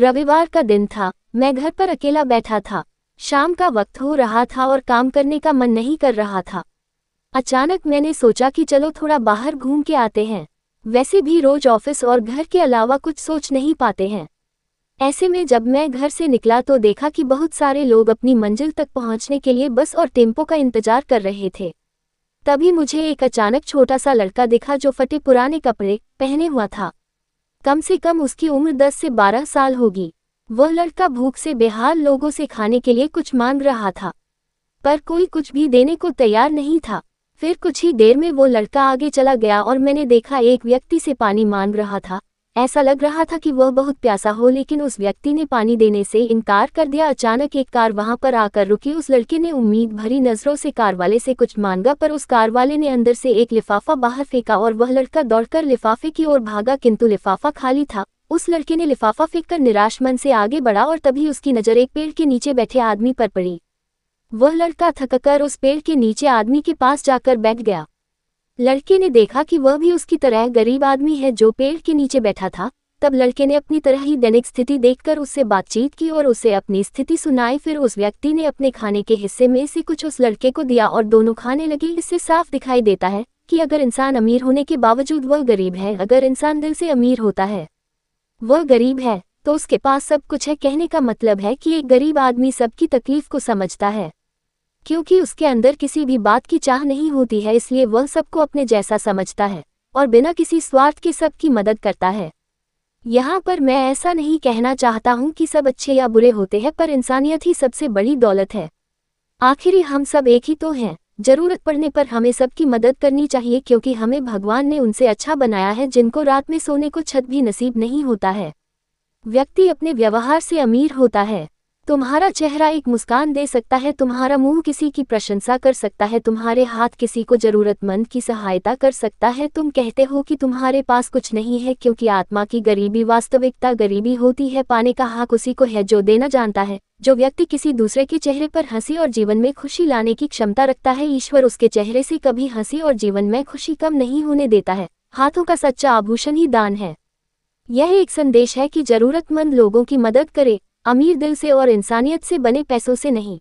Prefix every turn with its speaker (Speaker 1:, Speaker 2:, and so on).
Speaker 1: रविवार का दिन था। मैं घर पर अकेला बैठा था। शाम का वक्त हो रहा था और काम करने का मन नहीं कर रहा था। अचानक मैंने सोचा कि चलो थोड़ा बाहर घूम के आते हैं। वैसे भी रोज ऑफिस और घर के अलावा कुछ सोच नहीं पाते हैं। ऐसे में जब मैं घर से निकला तो देखा कि बहुत सारे लोग अपनी मंजिल तक पहुंचने के लिए बस और टेम्पो का इंतजार कर रहे थे। तभी मुझे एक अचानक छोटा सा लड़का दिखा जो फटे पुराने कपड़े पहने हुआ था। कम से कम उसकी उम्र 10 से 12 साल होगी। वह लड़का भूख से बेहाल लोगों से खाने के लिए कुछ मांग रहा था, पर कोई कुछ भी देने को तैयार नहीं था। फिर कुछ ही देर में वो लड़का आगे चला गया और मैंने देखा एक व्यक्ति से पानी मांग रहा था। ऐसा लग रहा था कि वह बहुत प्यासा हो, लेकिन उस व्यक्ति ने पानी देने से इनकार कर दिया। अचानक एक कार वहां पर आकर रुकी। उस लड़के ने उम्मीद भरी नजरों से कार वाले से कुछ मांगा, पर उस कार वाले ने अंदर से एक लिफाफा बाहर फेंका और वह लड़का दौड़कर लिफाफे की ओर भागा, किंतु लिफाफा खाली था। उस लड़के ने लिफाफा फेंककर निराश मन से आगे बढ़ा और तभी उसकी नजर एक पेड़ के नीचे बैठे आदमी पर पड़ी। वह लड़का थककर उस पेड़ के नीचे आदमी के पास जाकर बैठ गया। लड़के ने देखा कि वह भी उसकी तरह गरीब आदमी है जो पेड़ के नीचे बैठा था। तब लड़के ने अपनी तरह ही दैनिक स्थिति देखकर उससे बातचीत की और उसे अपनी स्थिति सुनाई। फिर उस व्यक्ति ने अपने खाने के हिस्से में से कुछ उस लड़के को दिया और दोनों खाने लगे। इससे साफ दिखाई देता है कि अगर इंसान अमीर होने के बावजूद वह गरीब है, अगर इंसान दिल से अमीर होता है वह गरीब है, तो उसके पास सब कुछ है। कहने का मतलब है कि एक गरीब आदमी सबकी तकलीफ को समझता है, क्योंकि उसके अंदर किसी भी बात की चाह नहीं होती है, इसलिए वह सबको अपने जैसा समझता है और बिना किसी स्वार्थ के सबकी मदद करता है। यहाँ पर मैं ऐसा नहीं कहना चाहता हूँ कि सब अच्छे या बुरे होते हैं, पर इंसानियत ही सबसे बड़ी दौलत है। आखिर हम सब एक ही तो हैं। जरूरत पड़ने पर हमें सबकी मदद करनी चाहिए, क्योंकि हमें भगवान ने उनसे अच्छा बनाया है जिनको रात में सोने को छत भी नसीब नहीं होता है। व्यक्ति अपने व्यवहार से अमीर होता है। तुम्हारा चेहरा एक मुस्कान दे सकता है, तुम्हारा मुंह किसी की प्रशंसा कर सकता है, तुम्हारे हाथ किसी को जरूरतमंद की सहायता कर सकता है। तुम कहते हो कि तुम्हारे पास कुछ नहीं है, क्योंकि आत्मा की गरीबी वास्तविकता गरीबी होती है। पाने का हक उसी को है जो देना जानता है। जो व्यक्ति किसी दूसरे के चेहरे पर हंसी और जीवन में खुशी लाने की क्षमता रखता है, ईश्वर उसके चेहरे से कभी हंसी और जीवन में खुशी कम नहीं होने देता है। हाथों का सच्चा आभूषण ही दान है। यह एक संदेश है कि जरूरतमंद लोगों की मदद करे, अमीर दिल से और इंसानियत से बने पैसों से नहीं।